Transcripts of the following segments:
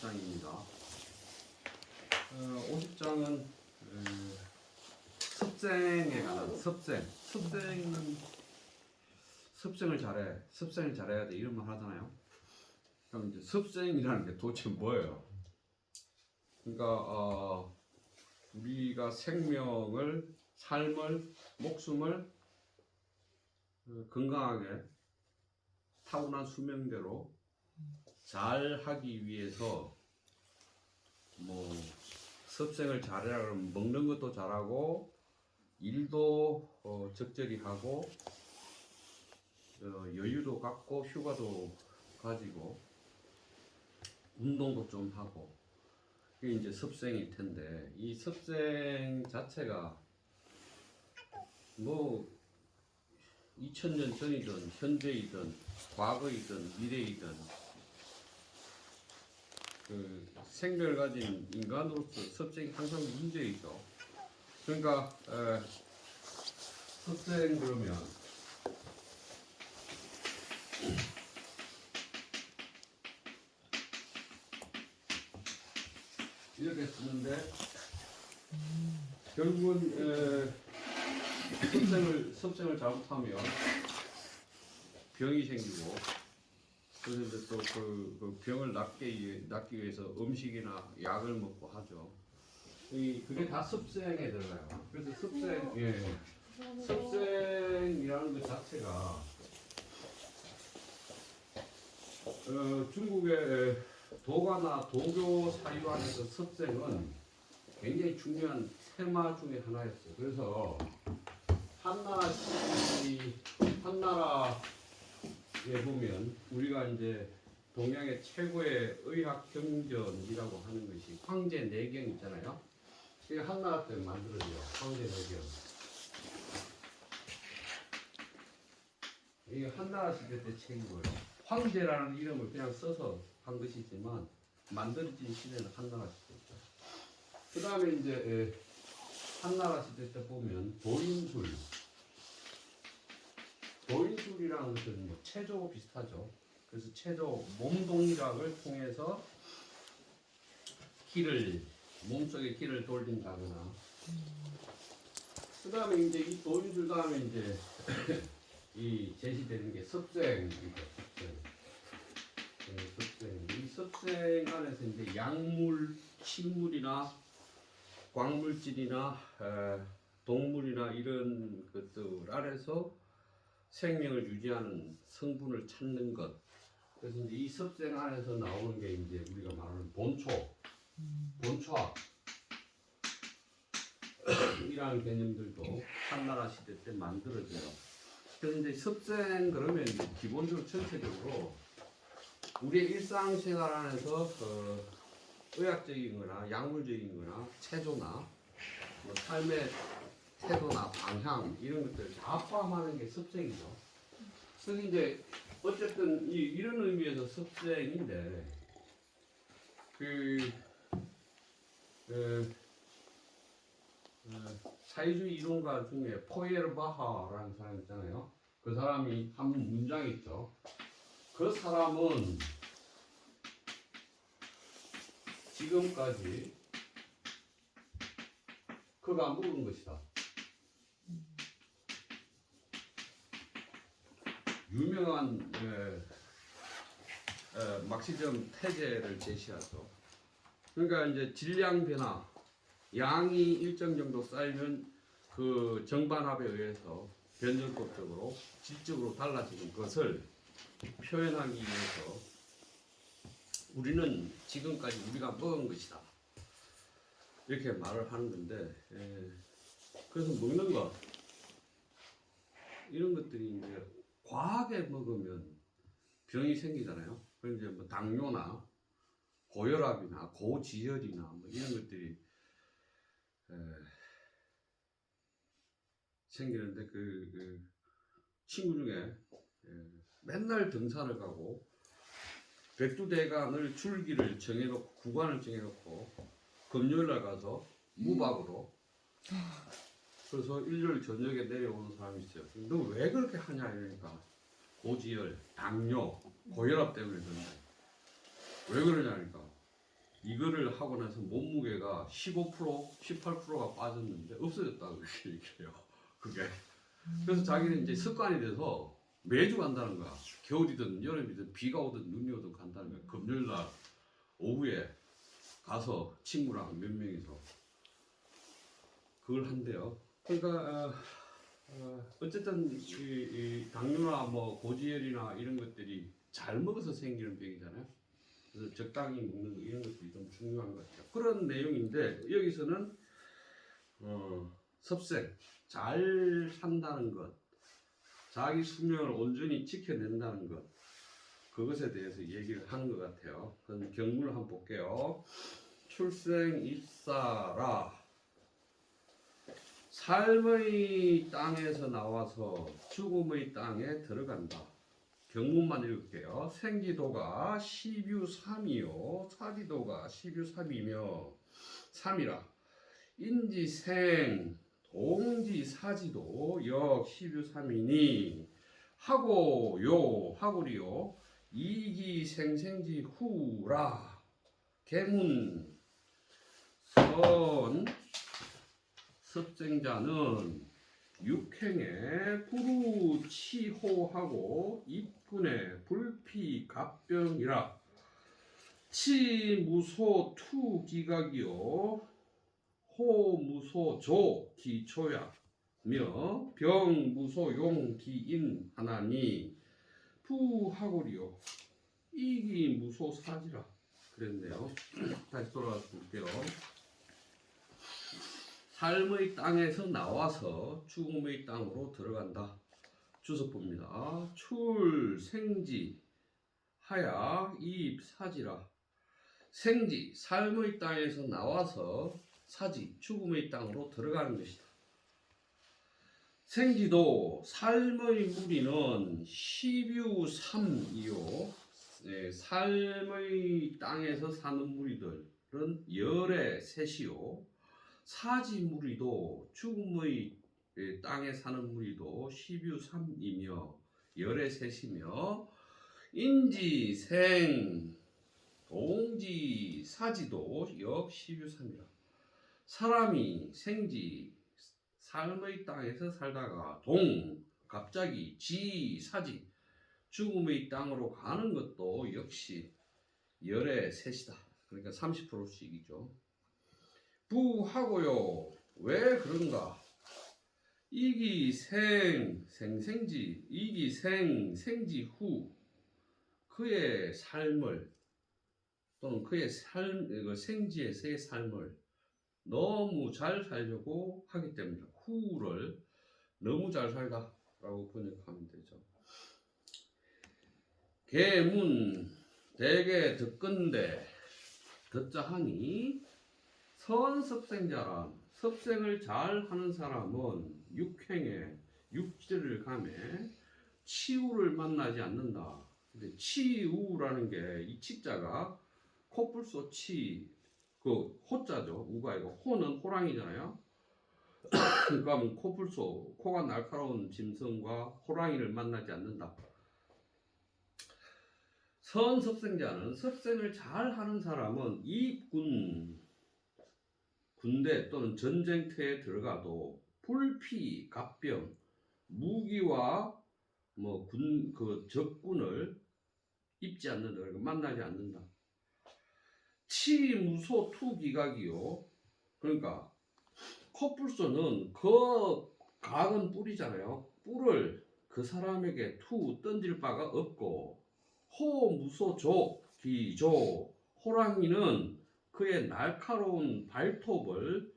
50장입니다. 50장은 습생에 관한 습생을 잘해야 돼 이런 말 하잖아요. 그럼 이제 습생이라는 게 도대체 뭐예요? 그러니까 우리가 생명을, 삶을, 목숨을 건강하게 타고난 수명대로 잘 하기 위해서 뭐 습생을 잘해라 그러면 먹는 것도 잘하고 일도 적절히 하고 여유도 갖고 휴가도 가지고 운동도 좀 하고 그게 이제 습생일 텐데 이 습생 자체가 뭐 2000년 전이든 현재이든 과거이든 미래이든 그 생명을 가진 인간으로서 습생이 항상 문제이죠. 그러니까 습생 그러면 이렇게 쓰는데 결국은 습생을 잘못하면 병이 생기고 그래서 이제 또 그 병을 낫기 위해서 음식이나 약을 먹고 하죠. 그게 다 습생에 들어가요. 그래서 습생이라는 것 자체가 중국의 도가나 도교 사유 안에서 습생은 굉장히 중요한 테마 중에 하나였어요. 그래서 한나라에 보면 우리가 이제 동양의 최고의 의학 경전이라고 하는 것이 황제 내경 있잖아요. 이게 한나라 때 만들어져요. 황제 내경. 이게 한나라 시대 때 책인 거예요. 황제라는 이름을 그냥 써서 한 것이지만 만들어진 시대는 한나라 시대죠. 그 다음에 이제 한나라 시대 때 보면 도인술이라는 것은 뭐 체조 비슷하죠. 그래서 체조 몸동작을 통해서 몸속에 기를 돌린다거나 그 다음에 이제 이 도인술 다음에 이제 이 제시되는 게 습생이죠. 습생. 이 습생 안에서 이제 약물, 식물이나 광물질이나 동물이나 이런 것들 안에서 생명을 유지하는 성분을 찾는 것. 그래서 이제 이 습생 안에서 나오는 게 이제 우리가 말하는 본초학 이라는 개념들도 한나라 시대 때 만들어져요. 그래서 이제 습생 그러면 이제 기본적으로 전체적으로 우리의 일상생활 안에서 의학적인 거나 약물적인 거나 체조나 뭐 삶의 태도나 방향 이런 것들을 다 포함하는 게 습생이죠. 그래서 이제 어쨌든 이런 의미에서 습생인데 사회주의 이론가 중에 포에르바하라는 사람 있잖아요. 그 사람이 한 문장 있죠. 그 사람은 지금까지 그가 묵은 것이다. 유명한 막시즘 태제를 제시하죠. 그러니까 이제 질량 변화, 양이 일정 정도 쌓이면 그 정반합에 의해서 변전법적으로 질적으로 달라지는 것을 표현하기 위해서 우리는 지금까지 우리가 먹은 것이다. 이렇게 말을 하는 건데, 그래서 먹는 것, 이런 것들이 이제 과하게 먹으면 병이 생기잖아요. 그래서 이제 뭐 당뇨나 고혈압이나 고지혈이나 뭐 이런 것들이 생기는데 그 친구 중에 맨날 등산을 가고 백두대간을 줄기를 정해놓고 구간을 정해놓고 금요일날 가서 무밥으로 그래서 일요일 저녁에 내려오는 사람이 있어요. 너 왜 그렇게 하냐 이러니까 고지혈, 당뇨, 고혈압 때문에 그런다. 왜 그러냐니까 이거를 하고 나서 몸무게가 15%, 18%가 빠졌는데 없어졌다고 그렇게 얘기해요. 그게. 그래서 자기는 이제 습관이 돼서 매주 간다는 거야. 겨울이든 여름이든 비가 오든 눈이 오든 간다는 거야. 금요일 날 오후에 가서 친구랑 몇 명이서 그걸 한대요. 그러니까 어쨌든 이 당뇨나 뭐 고지혈이나 이런 것들이 잘 먹어서 생기는 병이잖아요. 그래서 적당히 먹는 거 이런 것들이 좀 중요한 것 같아요. 그런 내용인데 여기서는 섭생 잘 산다는 것, 자기 수명을 온전히 지켜낸다는 것, 그것에 대해서 얘기를 하는 것 같아요. 그럼 경문을 한번 볼게요. 출생 입사라. 삶의 땅에서 나와서 죽음의 땅에 들어간다. 경문만 읽을게요. 생지도가 10유3이요 사지도가 10유3이며 3이라. 인지생 동지사지도 역 10유3이니 하고요 하고리요 이기생생지 후라. 계문 선 섭생자는 육행에 부루치호하고 입군에 불피갑병이라. 치무소투기각이요 호무소조 기초야며 병무소용기인 하나니 부하고리요 이기무소사지라 그랬네요. 다시 돌아와서 볼게요. 삶의 땅에서 나와서 죽음의 땅으로 들어간다. 주석봅니다. 출생지 하야 입사지라. 생지 삶의 땅에서 나와서 사지 죽음의 땅으로 들어가는 것이다. 생지도 삶의 무리는 10유3이요 삶의 땅에서 사는 무리들은 열의 셋이요 사지 무리도 죽음의 땅에 사는 무리도 10유3이며 열의 셋이며 인지생 동지 사지도 역 10유3이라. 사람이 생지 삶의 땅에서 살다가 갑자기 사지 죽음의 땅으로 가는 것도 역시 열의 셋이다. 그러니까 30%씩이죠. 부하고요. 왜 그런가? 생생지 생지 후 그의 삶을 또는 그의 생지에서의 삶을 너무 잘 살려고 하기 때문이다. 후를 너무 잘 살다라고 번역하면 되죠. 계문 대개 듣건대 듣자하니 선섭생자란 섭생을 잘 하는 사람은 육행에 육지를 감해 치우를 만나지 않는다. 근데 치우라는 게 이 치자가 코뿔소 치 그 호자죠. 우가 아니고 호는 호랑이잖아요. 그러니까 코뿔소 코가 날카로운 짐승과 호랑이를 만나지 않는다. 선섭생자는 섭생을 잘 하는 사람은 군대 또는 전쟁터에 들어가도 불피, 갑병, 무기와 적군을 입지 않는다. 그러니까 만나지 않는다. 치무소 투기각이요. 그러니까 코뿔소는 그 각은 뿔이잖아요. 뿔을 그 사람에게 던질 바가 없고 호무소조 기조 호랑이는 그의 날카로운 발톱을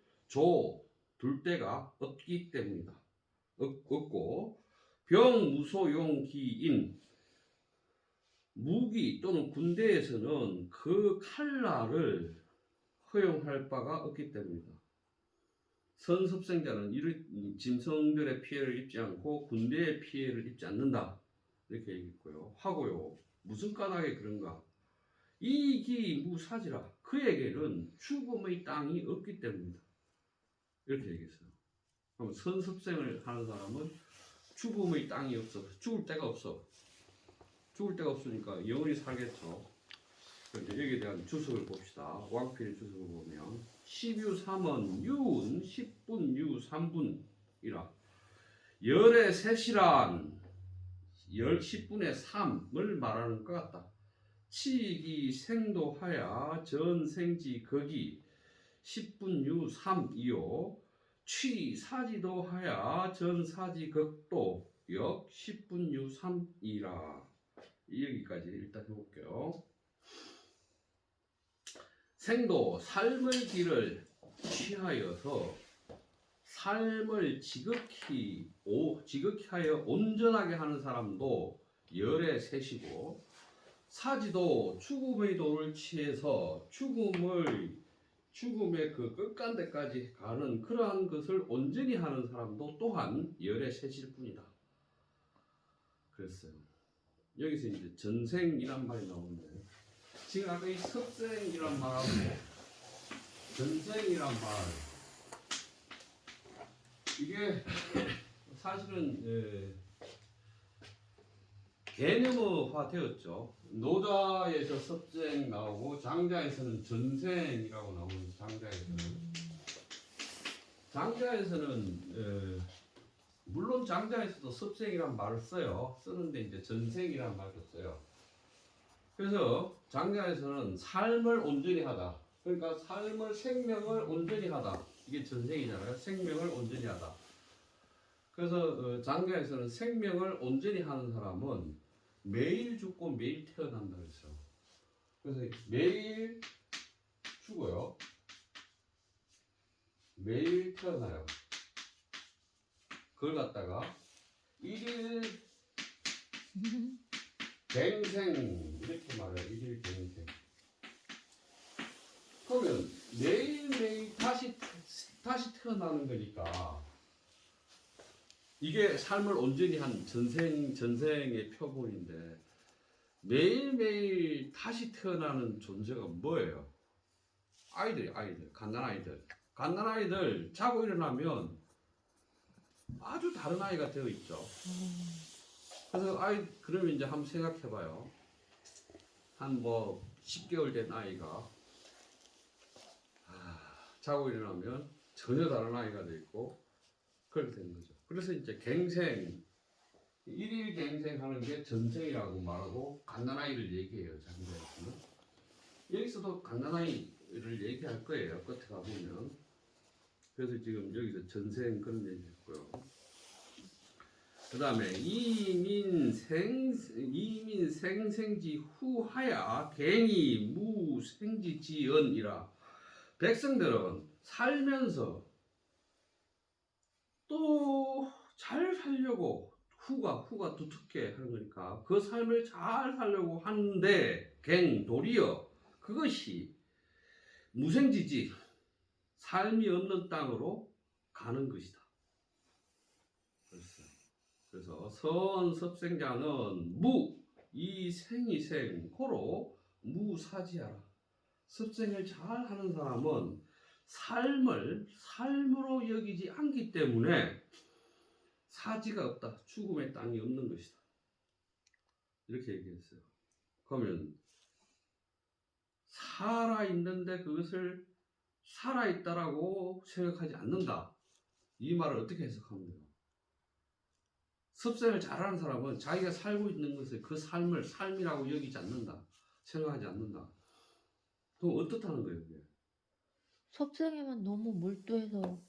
둘 데가 없기 때문이다. 없고 병무소용기인 무기 또는 군대에서는 그 칼날을 허용할 바가 없기 때문이다. 선섭생자는 이런 짐승들의 피해를 입지 않고 군대의 피해를 입지 않는다. 이렇게 얘기했고요. 하고요. 무슨 까닭에 그런가? 이기무사지라. 그에게는 죽음의 땅이 없기 때문이다. 이렇게 얘기했어요. 그럼 선섭생을 하는 사람은 죽음의 땅이 없어. 죽을 데가 없어. 죽을 데가 없으니까 영원히 살겠죠. 이제 여기에 대한 주석을 봅시다. 왕필의 주석을 보면 10유 3은 유은 10분 유 3분이라 열의 셋이란 열 10분의 3을 말하는 것 같다. 치기 생도하야 전생지 거기 10분 유 3이요 취 사지도 하야 전사지 극도 역 10분 유 3이라. 여기까지 일단 해볼게요. 생도 삶의 길을 취하여서 삶을 지극히 하여 온전하게 하는 사람도 열의 셋이고 사지도 죽음의 도를 취해서 죽음의 그 끝간데까지 가는 그러한 것을 온전히 하는 사람도 또한 열의 셋일 뿐이다. 그랬어요. 여기서 이제 전생이란 말이 나오는데 지금 아까 이 섭생이란 말하고 전생이란 말 이게 사실은 개념화 되었죠. 노자에서 섭생 나오고 장자에서는 전생이라고 나오는 장자에서는 물론 장자에서도 섭생이란 말을 써요. 쓰는데 이제 전생이란 말도 써요. 그래서 장자에서는 삶을 온전히 하다. 그러니까 삶을 생명을 온전히 하다. 이게 전생이잖아요. 생명을 온전히 하다. 그래서 장자에서는 생명을 온전히 하는 사람은 매일 죽고 매일 태어난다 그랬어요. 그래서 매일 죽어요. 매일 태어나요. 그걸 갖다가 일일 갱생 이렇게 말해요. 일일 갱생. 그러면 매일매일 다시 태어나는 거니까 이게 삶을 온전히 한 전생의 표본인데 매일매일 다시 태어나는 존재가 뭐예요? 아이들, 갓난 아이들 자고 일어나면 아주 다른 아이가 되어 있죠. 그래서 그러면 이제 한번 생각해봐요. 한 10개월 된 아이가 자고 일어나면 전혀 다른 아이가 되어 있고 그렇게 되는 거죠. 그래서 이제 일일 갱생하는 게 전생이라고 말하고 갓난아이를 얘기해요. 장자에서는. 여기서도 갓난아이를 얘기할 거예요. 끝에 가보면. 그래서 지금 여기서 전생 그런 얘기 했고요. 그 다음에 이민 생생지 후하야 갱이 무생지지언이라. 백성들은 살면서 또 잘 살려고 후가 두텁게 하는 거니까 그 삶을 잘 살려고 하는데 도리어 그것이 무생지지 삶이 없는 땅으로 가는 것이다. 그래서 선섭생자는 이 생이 고로 무사지하라. 섭생을 잘 하는 사람은 삶을 삶으로 여기지 않기 때문에 사지가 없다. 죽음의 땅이 없는 것이다. 이렇게 얘기했어요. 그러면 살아있는데 그것을 살아있다라고 생각하지 않는다. 이 말을 어떻게 해석하면 돼요? 섭생을 잘하는 사람은 자기가 살고 있는 것을 그 삶을 삶이라고 여기지 않는다. 생각하지 않는다. 그럼 어떻다는 거예요? 이게? 섭생에만 너무 몰두해서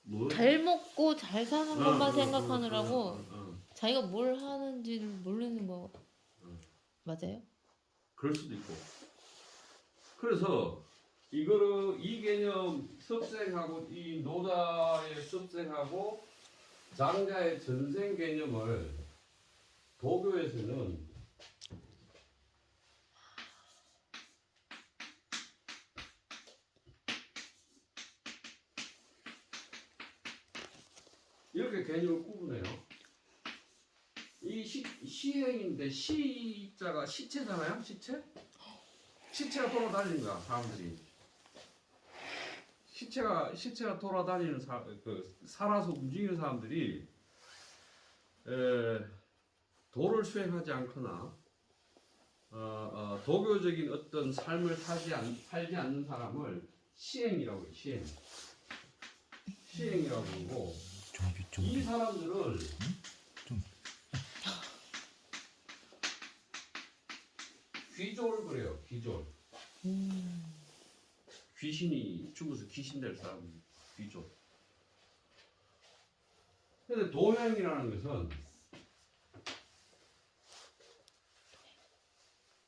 뭘? 잘 먹고 잘 사는 것만 생각하느라고 자기가 뭘 하는지를 모르는 거 맞아요? 그럴 수도 있고. 그래서 이 개념 섭생하고 이 노자의 섭생하고 장자의 전생 개념을 도교에서는 이렇게 개념을 구분해요. 이 시행인데 시자가 시체잖아요. 시체가 돌아다니는 거야. 사람들이 시체가 돌아다니는 살아서 움직이는 사람들이 도를 수행하지 않거나 도교적인 어떤 삶을 살지 않는 사람을 시행이라고 해요. 시행이라고 그러고 이 사람들을 귀졸 그래요. 귀졸. 귀신이 죽어서 귀신 될 사람 귀졸. 근데 도행이라는 것은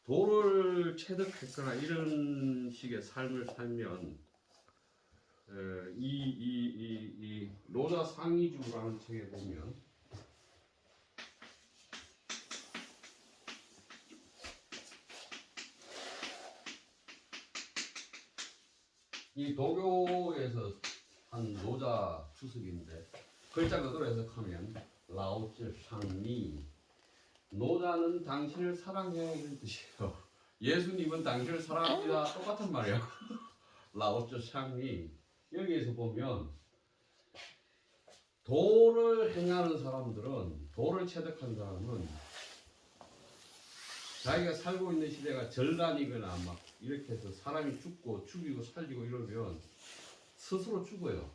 도를 체득했거나 이런 식의 삶을 살면 이 노자 상이주라는 책에 보면 이 도교에서 한 노자 추석인데 글자 그대로 해석하면 라오즈 샹니 노자는 당신을 사랑해 이런 뜻이에요. 예수님은 당신을 사랑합니다. 똑같은 말이에요. 라오즈 샹니 여기에서 보면 도를 행하는 사람들은 도를 체득한 사람은 자기가 살고 있는 시대가 절단이거나 막 이렇게 해서 사람이 죽고 죽이고 살리고 이러면 스스로 죽어요.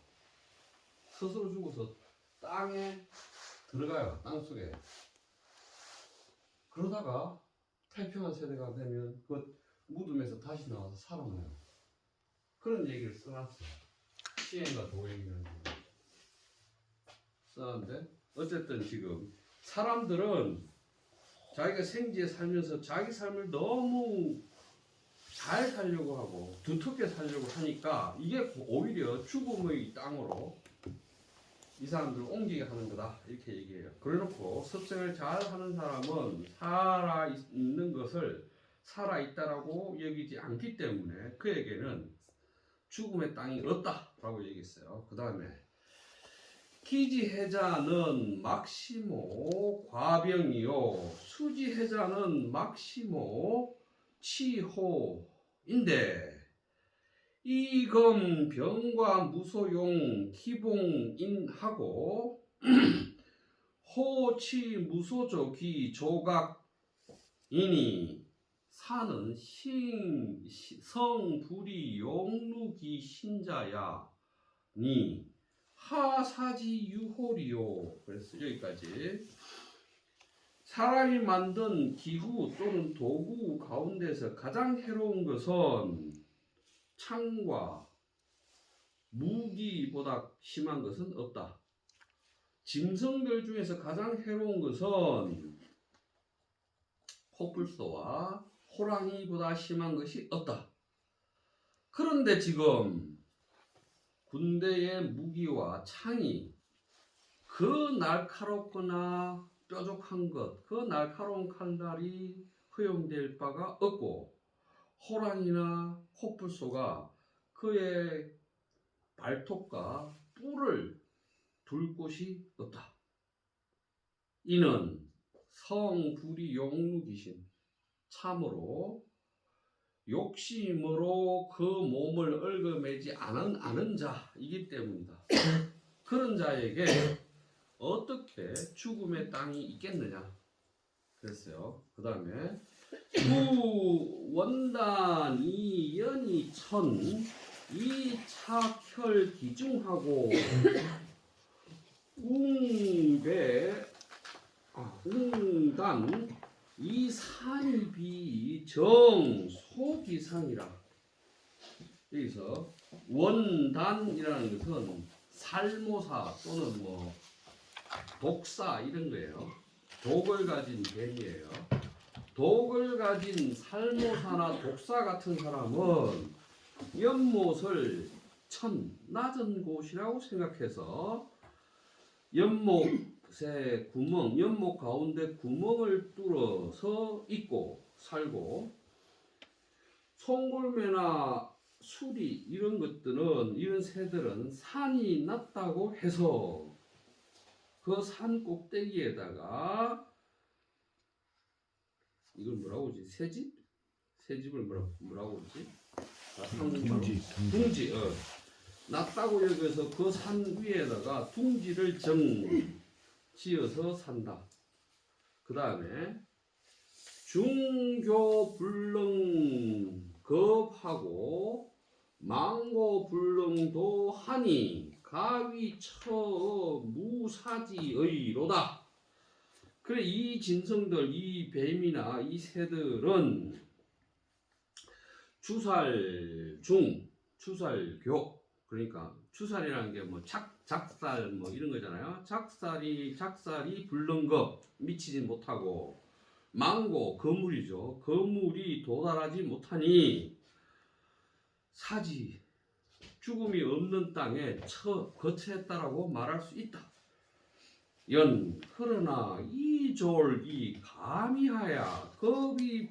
스스로 죽어서 땅에 들어가요. 땅 속에. 그러다가 태평한 세대가 되면 그 무덤에서 다시 나와서 살아나요. 그런 얘기를 써놨어요. 시행과 도행이라는 거 써놨는데 어쨌든 지금 사람들은 자기가 생지에 살면서 자기 삶을 너무 잘 살려고 하고 두텁게 살려고 하니까 이게 오히려 죽음의 땅으로 이 사람들을 옮기게 하는 거다 이렇게 얘기해요. 그래놓고 습생을 잘 하는 사람은 살아있는 것을 살아있다라고 여기지 않기 때문에 그에게는 죽음의 땅이 없다라고 얘기했어요. 그 다음에 기지해자는 막시모 과병이요 수지해자는 막시모 치호인데 이금 병과 무소용 기봉인하고 호치 무소조기 조각이니 사는 성불이 용루기 신자야니 하사지 유홀이요. 그래서 여기까지 사람이 만든 기구 또는 도구 가운데서 가장 해로운 것은 창과 무기보다 심한 것은 없다. 짐승들 중에서 가장 해로운 것은 코뿔소와 호랑이보다 심한 것이 없다. 그런데 지금 군대의 무기와 창이 그 날카롭거나 뾰족한 것, 그 날카로운 칼날이 허용될 바가 없고 호랑이나 코뿔소가 그의 발톱과 뿔을 둘 곳이 없다. 이는 성불이 용루귀신 참으로 욕심으로 그 몸을 얽어매지 않은 자이기 때문이다. 그런 자에게 어떻게 죽음의 땅이 있겠느냐 그랬어요. 그 다음에 원단 이연이 천 이착혈 기중하고 웅단 이산이비 정소기상이라. 여기서 원단이라는 것은 살모사 또는 뭐 독사 이런 거예요. 독을 가진 뱀이에요. 독을 가진 살모사나 독사 같은 사람은 연못을 낮은 곳이라고 생각해서 연못의 구멍, 연못 가운데 구멍을 뚫어서 있고 살고 송골매나 수리 이런 것들은 이런 새들은 산이 낮다고 해서 그 산 꼭대기에다가 이걸 뭐라고 하지? 새집? 새집을 뭐라고 하지? 둥지. 낮다고 여기서 그 산 위에다가 둥지를 지어서 산다. 그 다음에 중교불능급하고 망고불능도 하니 가위처 무사지의로다. 그래, 이 진성들, 이 뱀이나 이 새들은 추살교, 그러니까 추살이라는 게 뭐 작살 뭐 이런 거잖아요. 작살이 불능급, 미치지 못하고, 망고 거물이죠. 거물이 도달하지 못하니 사지, 죽음이 없는 땅에 거처했다라고 말할 수 있다. 그러나 이졸이 감이하야 겁이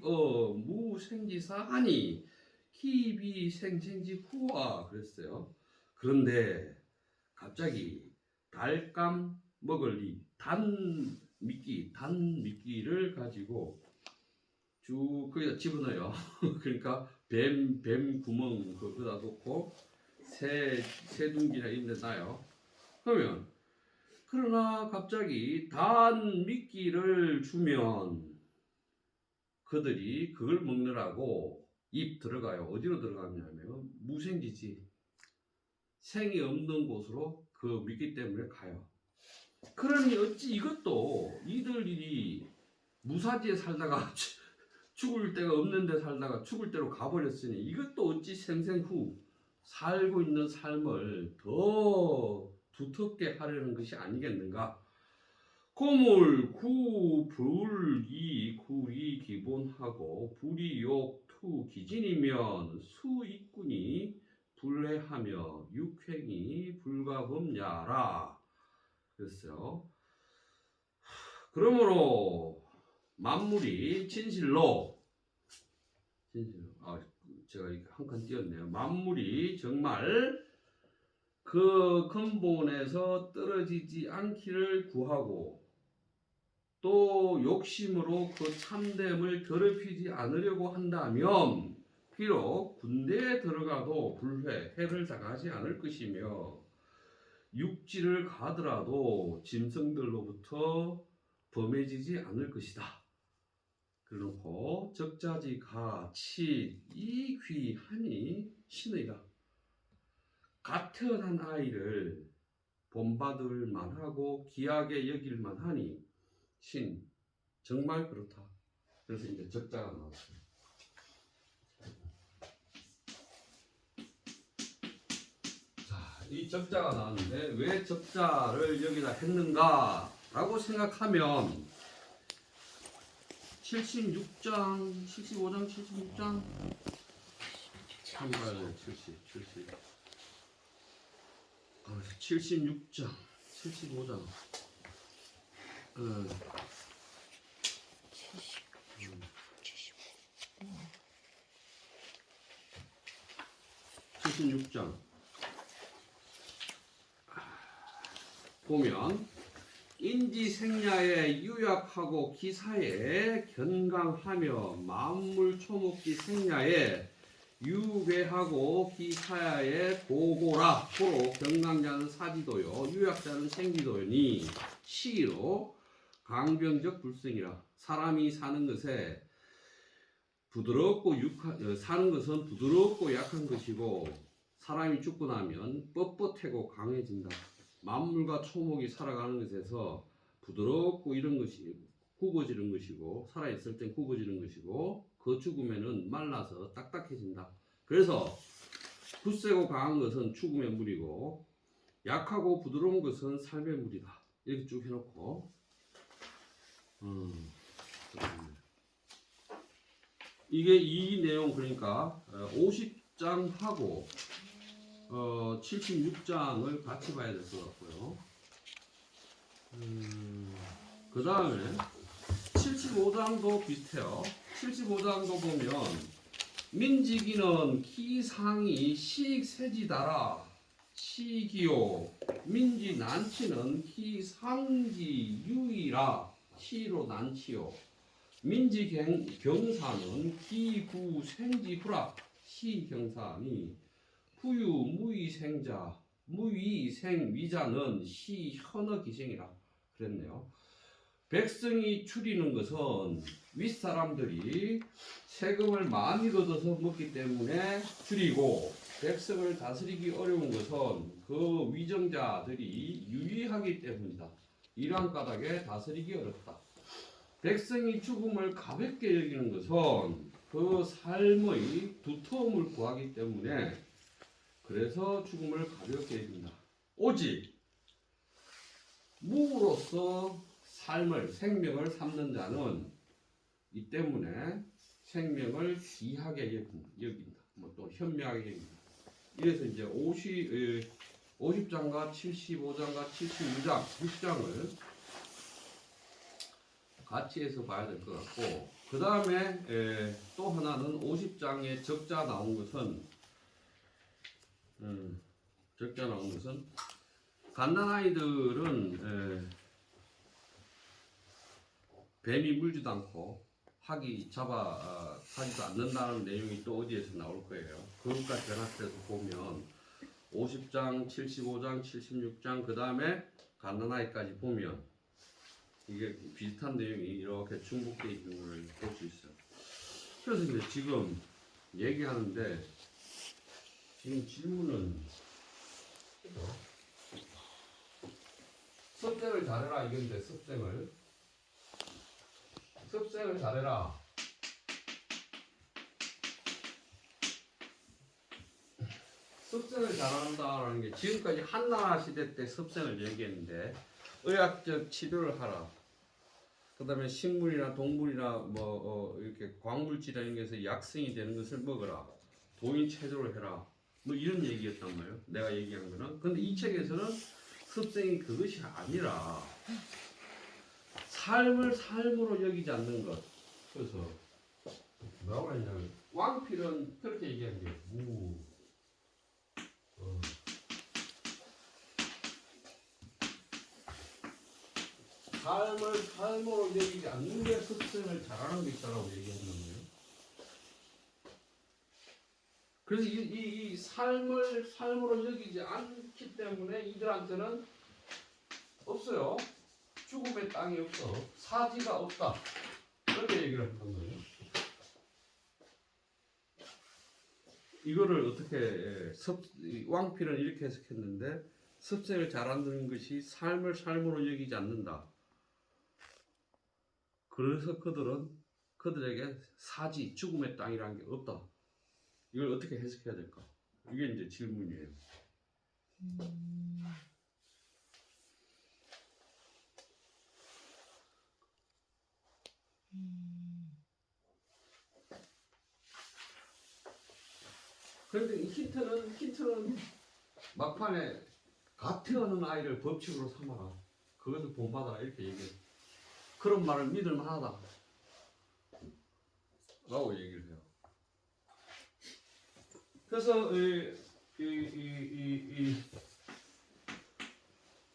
무생지사하니 기비 생생지 후와 그랬어요. 그런데 갑자기 달감 먹을 이 단미끼를 가지고 쭉 거기다 집어넣어요. 그러니까 뱀 구멍 거기다 놓고 새둥기나 이런 데 놔요. 그러나 갑자기 단미끼를 주면 그들이 그걸 먹느라고 입 들어가요. 어디로 들어가냐면 무생지지. 생이 없는 곳으로 그 미끼 때문에 가요. 그러니 어찌 이것도 이들이 무사지에 살다가 죽을 데가 없는 데 살다가 죽을 데로 가버렸으니 이것도 어찌 생생 후 살고 있는 삶을 더 두텁게 하려는 것이 아니겠는가. 고물 구불이 굴이 기본하고 불이욕 투 기진이면 수익군이 불해하며 육행이 불가범야라 그랬어요. 그러므로 만물이 진실로 제가 이렇게 한 칸 띄었네요. 만물이 정말 그 근본에서 떨어지지 않기를 구하고 또 욕심으로 그 참됨을 더럽히지 않으려고 한다면 비록 군대에 들어가도 해를 당하지 않을 것이며 육지를 가더라도 짐승들로부터 범해지지 않을 것이다. 그러놓고 적자지가 치이귀하니 신의라. 갓 태어난 아이를 본받을 만하고 귀하게 여길 만하니 신 정말 그렇다. 그래서 이제 적자가 나왔어요. 자, 이 적자가 나왔는데 왜 적자를 여기다 했는가라고 생각하면 76장, 75장, 76장 참가를 76장, 75장 76장 보면 인지생야에 유약하고 기사에 견강하며 만물 초목기 생야에 유괴하고 기사야에 고고라. 고로 견강자는 사지도요 유약자는 생기도니 시로 강병적 불승이라. 사람이 사는 것에 사는 것은 부드럽고 약한 것이고 사람이 죽고 나면 뻣뻣하고 강해진다. 만물과 초목이 살아가는 것에서 부드럽고 이런 것이 굽어지는 것이고 살아있을 땐 굽어지는 것이고 그 죽으면은 말라서 딱딱해진다. 그래서 굳세고 강한 것은 죽음의 물이고 약하고 부드러운 것은 삶의 물이다. 이렇게 쭉 해놓고 이게 이 내용 그러니까 50장하고 76장을 같이 봐야 될 것 같고요. 그 다음에 75장도 비슷해요. 75장도 보면 민지기는 키상이 시익세지다라 시기요 민지 난치는 키상지 유이라 시로 난치요 민지 경사는 기구생지후라 시경사니 후유 무위생자 무위생위자는 시현어기생이라 그랬네요. 백성이 추리는 것은 윗사람들이 세금을 많이 걷어서 먹기 때문에 줄이고, 백성을 다스리기 어려운 것은 그 위정자들이 유의하기 때문이다. 이러한 까닭에 다스리기 어렵다. 백성이 죽음을 가볍게 여기는 것은 그 삶의 두터움을 구하기 때문에 그래서 죽음을 가볍게 여긴다. 오직 무로서 삶을, 생명을 삼는 자는 이 때문에 생명을 귀하게 여긴다. 뭐 또 현명하게 여긴다. 이래서 이제 50장과 75장과 76장, 6장을 같이 해서 봐야 될 것 같고, 그 다음에 또 하나는 50장에 적자 나온 것은 갓난아이들은 뱀이 물지도 않고 학이 잡아가지도 않는다는 내용이 또 어디에서 나올 거예요. 그것까지 연합해서 보면 50장, 75장, 76장, 그 다음에 갓난아이까지 보면 이게 비슷한 내용이 이렇게 중복되어 있는 걸 볼 수 있어요. 그래서 이제 지금 얘기하는데, 지금 질문은 섭생을 잘해라 이건데, 섭생을 잘해라. 섭생을 잘한다라는 게 지금까지 한나라 시대 때 섭생을 얘기했는데, 의학적 치료를 하라. 그 다음에 식물이나 동물이나 이렇게 광물질이나 이런 게서 약성이 되는 것을 먹어라. 도인 체조를 해라. 뭐 이런 얘기였단 말이에요. 내가 얘기한 거는. 근데 이 책에서는 섭생이 그것이 아니라 삶을 삶으로 여기지 않는 것. 그래서 뭐라고 했냐면, 왕필은 그렇게 얘기한 게 삶을 삶으로 여기지 않는 게 섭생을 잘하는 게 있다라고 얘기하는 거예요. 그래서 이 삶을 삶으로 여기지 않기 때문에 이들한테는 없어요. 죽음의 땅이 없어. 사지가 없다. 그렇게 얘기를 했단 말이에요. 이거를 어떻게 왕필은 이렇게 해석했는데, 섭생을 잘한다는 것이 삶을 삶으로 여기지 않는다. 그래서 그들에게 사지, 죽음의 땅이라는 게 없다. 이걸 어떻게 해석해야 될까? 이게 이제 질문이에요. 그런데 이 힌트는 막판에 갓 태어난 아이를 법칙으로 삼아라. 그것을 본받아라. 이렇게 얘기해요. 그런 말을 믿을 만하다. 라고 얘기를 해요. 그래서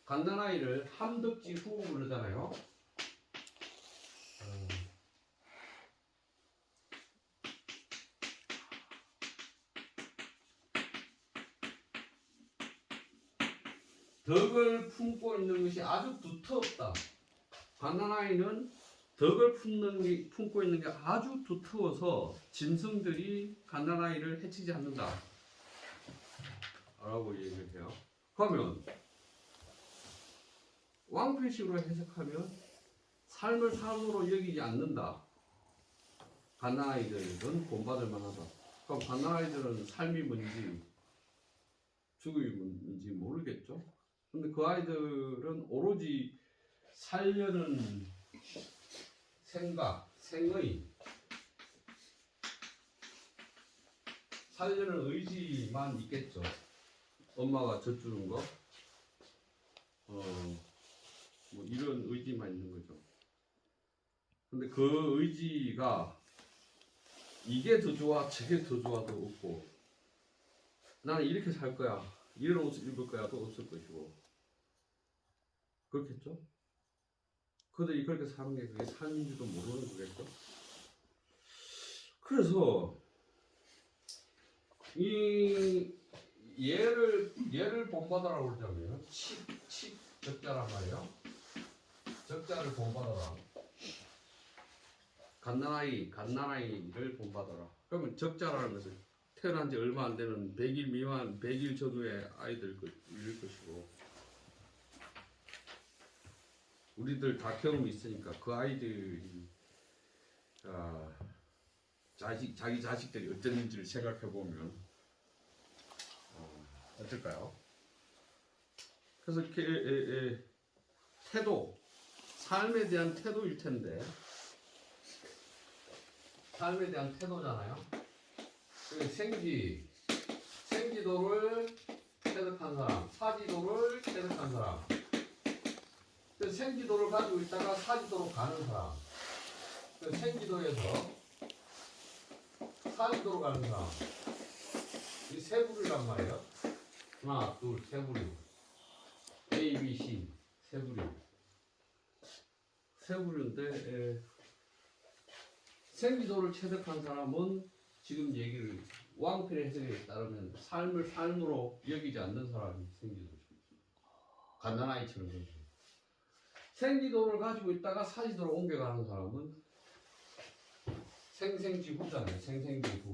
갓난아이를 함덕지 후 그러잖아요. 덕을 품고 있는 것이 아주 두텁다. 갓난아이는 덕을 품고 있는 게 아주 두터워서 짐승들이 갓난아이를 해치지 않는다. 라고 얘기를 해요. 그러면 왕필식으로 해석하면 삶을 삶으로 여기지 않는다. 갓난아이들은 본받을 만하다. 그럼 갓난아이들은 삶이 뭔지 죽음이 뭔지 모르겠죠. 근데 그 아이들은 오로지 살려는 생각, 생의, 살려는 의지만 있겠죠. 엄마가 젖주는 거, 뭐 이런 의지만 있는 거죠. 근데 그 의지가 이게 더 좋아, 저게 더 좋아도 없고, 나는 이렇게 살 거야, 이런 옷을 입을 거야도 없을 것이고, 그렇겠죠? 그들이 그렇게 사는 게 그게 삶인지도 모르는 거겠죠? 그래서 이 얘를 본받아라고 그러자면 칩 적자란 말이에요. 적자를 본받아라. 갓난아이를 본받아라. 그러면 적자라는 것은 태어난 지 얼마 안 되는 100일 미만, 100일 전후의 아이들 일 것이고, 우리들 다 경험이 있으니까 그 아이들이 자기 자식들이 어땠는지를 생각해 보면 어떨까요? 그래서 태도, 삶에 대한 태도일 텐데, 삶에 대한 태도잖아요. 생지도를 체득한 사람, 사지도를 체득한 사람. 생지도를 가지고 있다가 사지도로 가는 사람. 생지도에서 사지도로 가는 사람. 이 세 부류란 말이에요. 하나, 둘, 세 부류. A, B, C 세 부류. 세 부류인데 생지도를 체득한 사람은 지금 얘기를 왕필의 해석에 따르면 삶을 삶으로 여기지 않는 사람이 생지도죠. 갓난아이처럼 그렇죠. 생지도를 가지고 있다가 사지도로 옮겨가는 사람은 생생지후잖아요. 생생지후.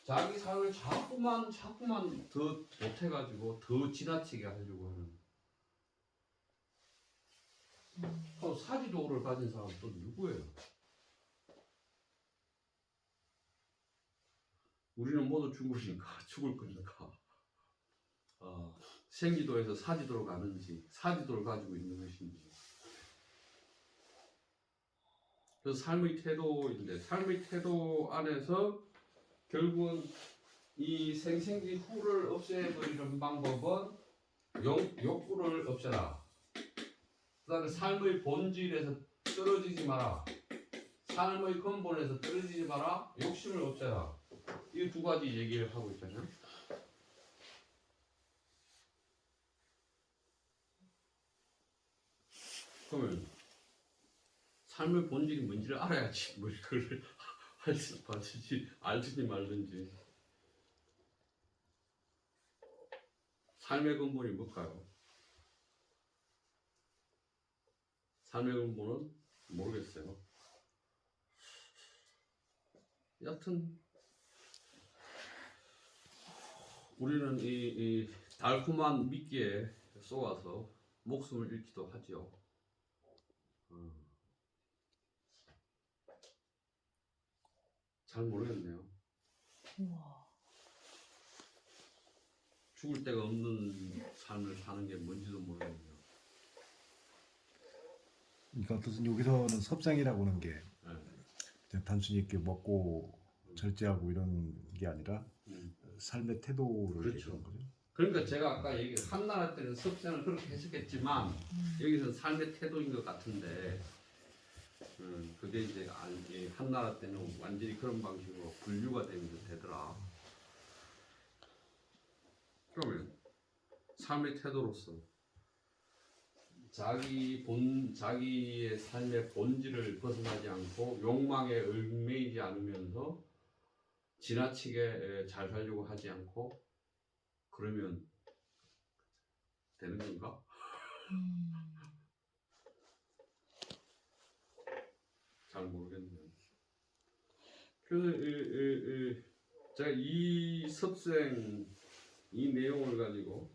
자기 삶을 자꾸만 더 못해가지고 더 지나치게 하려고 하는. 또 사지도를 가진 사람은 또 누구예요? 우리는 모두 죽을 거니까. 생지도에서 사지도로 가는지, 사지도를 가지고 있는 것인지. 그래서 삶의 태도인데, 삶의 태도 안에서 결국은 이 생생지후를 없애버리는 방법은 욕구를 없애라. 그 다음에 삶의 본질에서 떨어지지 마라. 삶의 근본에서 떨어지지 마라. 욕심을 없애라. 이 두 가지 얘기를 하고 있잖아요. 그러면 삶의 본질이 뭔지를 알아야지 뭐 이걸 알든지 말든지. 삶의 근본이 뭘까요? 삶의 근본은 모르겠어요. 여하튼 우리는 이 달콤한 미끼에 쏘아서 목숨을 잃기도 하죠. 잘 모르겠네요. 우와. 죽을 데가 없는 삶을 사는 게 뭔지도 모르겠네요. 그러니까 어떤 여기서는 섭생이라고 하는 게 단순히 이렇게 먹고 절제하고 이런 게 아니라 삶의 태도를 그렇죠. 얘기하는 거죠. 그러니까 제가 아까 한나라 때는 섭생을 그렇게 해석했지만 여기서는 삶의 태도인 것 같은데 그게 이제 한나라 때는 완전히 그런 방식으로 분류가 되더라. 그러면 삶의 태도로서 자기의 삶의 본질을 벗어나지 않고 욕망에 얽매이지 않으면서 지나치게 잘 살려고 하지 않고 그러면 되는 건가? 잘 모르겠네요. 그래서 제가 이 섭생 이 내용을 가지고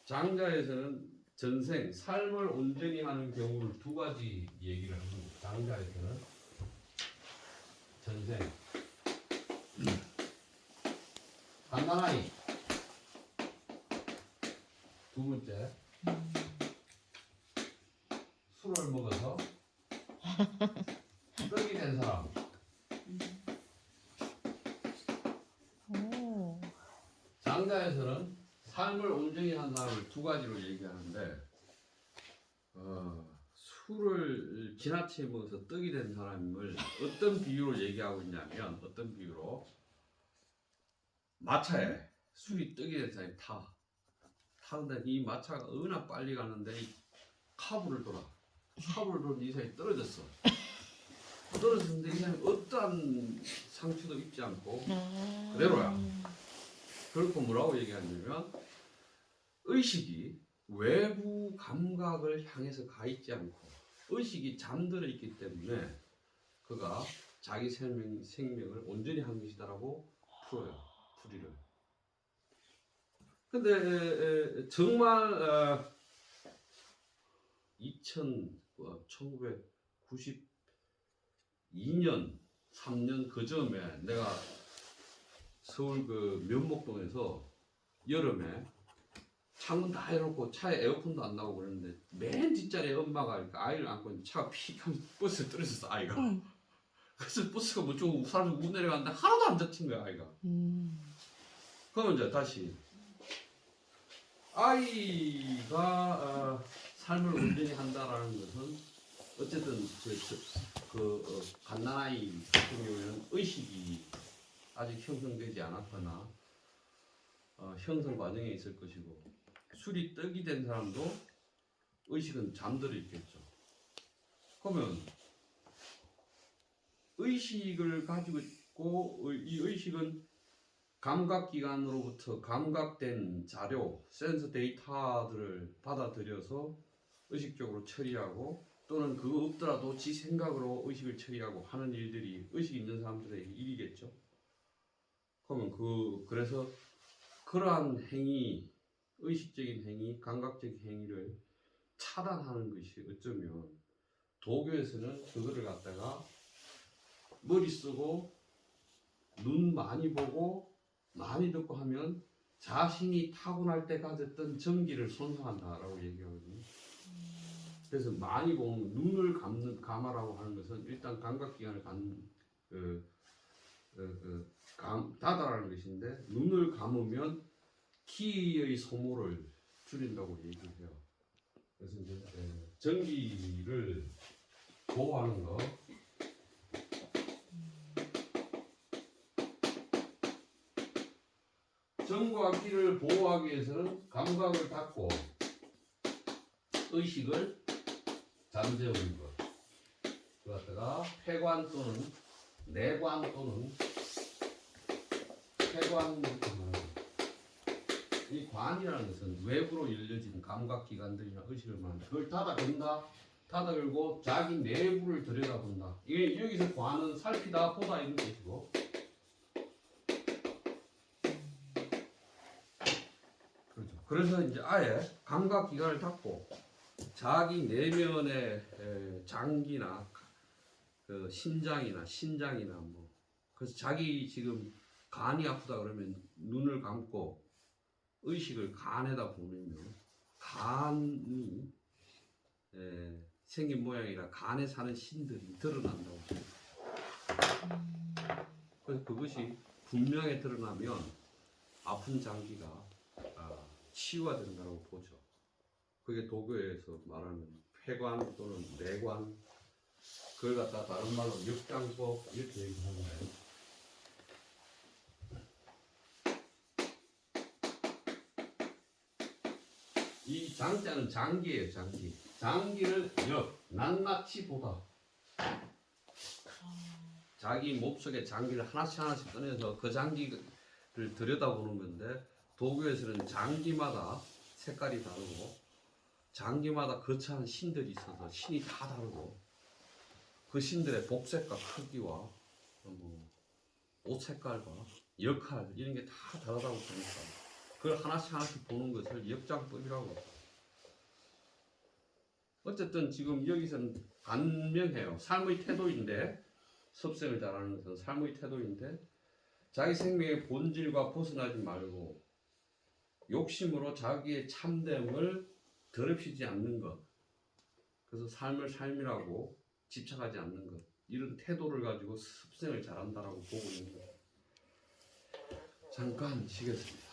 장자에서는 전생 삶을 온전히 하는 경우를 두 가지 얘기를 합니다. 장자에서는 전생 갓난아이 두 번째 술을 먹어서 떡이 된 사람. 오. 장자에서는 삶을 온전히 한 사람을 두 가지로 얘기하는데 술을 지나치게 먹어서 떡이 된 사람을 어떤 비유로 얘기하고 있냐면 어떤 비유로 마차에 술이 떡이 된 사람이 타는데 이 마차가 얼마나 빨리 가는데 이 카브를 돌았는데 이 사람이 떨어졌어. 떨어졌는데 이 사람이 어떠한 상처도 입지 않고 그대로야. 그렇고 뭐라고 얘기하냐면 의식이 외부 감각을 향해서 가 있지 않고 의식이 잠들어 있기 때문에 그가 자기 생명을 온전히 한 것이다라고 풀어요. 풀이를. 근데 정말 1992년 3년 그 즈음에 내가 서울 그 면목동에서 여름에 창문 다 열어놓고 차에 에어컨도 안 나오고 그러는데 맨 뒷자리에 엄마가 아이를 안고 있는데 차가 픽 하면 버스에 떨어졌어 아이가. 그래서 버스가 뭐 좀 사람이 우 내려갔는데 하나도 안 다친 거야 아이가. 그러면 이제 다시 아이가 삶을 온전히 한다라는 것은 어쨌든 갓난아이 같은 경우에는 의식이 아직 형성되지 않았거나 형성 과정에 있을 것이고 술이 떡이 된 사람도 의식은 잠들어 있겠죠. 그러면 의식을 가지고 있고 이 의식은 감각기관으로부터 감각된 자료, 센서 데이터들을 받아들여서 의식적으로 처리하고 또는 그거 없더라도 지 생각으로 의식을 처리하고 하는 일들이 의식 있는 사람들의 일이겠죠. 그러면 그래서 그러한 행위, 의식적인 행위, 감각적인 행위를 차단하는 것이 어쩌면 도교에서는 그거를 갖다가 머리 쓰고 눈 많이 보고 많이 듣고 하면 자신이 타고날 때 가졌던 정기를 손상한다라고 얘기하거든요. 그래서 많이 보면 눈을 감아라고 하는 것은 일단 감각기관을 닫아라는 것인데 눈을 감으면 키의 소모를 줄인다고 얘기를 해요. 그래서 이제 전기를 보호하는 거. 전과 키를 보호하기 위해서는 감각을 닫고 의식을 잠재우는 것. 그 갖다가 폐관 또는 내관 또는 폐관 이 관이라는 것은 외부로 열려진 감각기관들이나 의식을 말합니다. 그걸 닫아본다. 닫아 열고 자기 내부를 들여다본다. 이게 여기서 관은 살피다 보다 이런 뜻이고 그렇죠. 그래서 이제 아예 감각기관을 닫고 자기 내면의 장기나 그 심장이나 신장이나 뭐 그래서 자기 지금 간이 아프다 그러면 눈을 감고 의식을 간에다 보내면 간이 생긴 모양이라 간에 사는 신들이 드러난다고 그래서 그것이 분명히 드러나면 아픈 장기가 치유화된다고 보죠. 그게 도교에서 말하는 폐관 또는 내관 그걸 갖다 다른 말로 역장법 이렇게 얘기하는 거예요. 이 장자는 장기예요. 장기. 장기를 낱낱이 보다. 자기 몸속에 장기를 하나씩 꺼내서 그 장기를 들여다보는 건데 도교에서는 장기마다 색깔이 다르고 장기마다 거처한 신들이 있어서 신이 다 다르고 그 신들의 복색과 크기와 옷 색깔과 역할 이런 게 다 다르다고 보니까 그걸 하나씩 보는 것을 역장법이라고. 어쨌든 지금 여기서는 간명해요. 삶의 태도인데 섭생을 잘하는 것은 삶의 태도인데 자기 생명의 본질과 벗어나지 말고 욕심으로 자기의 참됨을 더럽히지 않는 것. 그래서 삶을 삶이라고 집착하지 않는 것. 이런 태도를 가지고 습생을 잘한다라고 보고 있는 거예요. 잠깐 쉬겠습니다.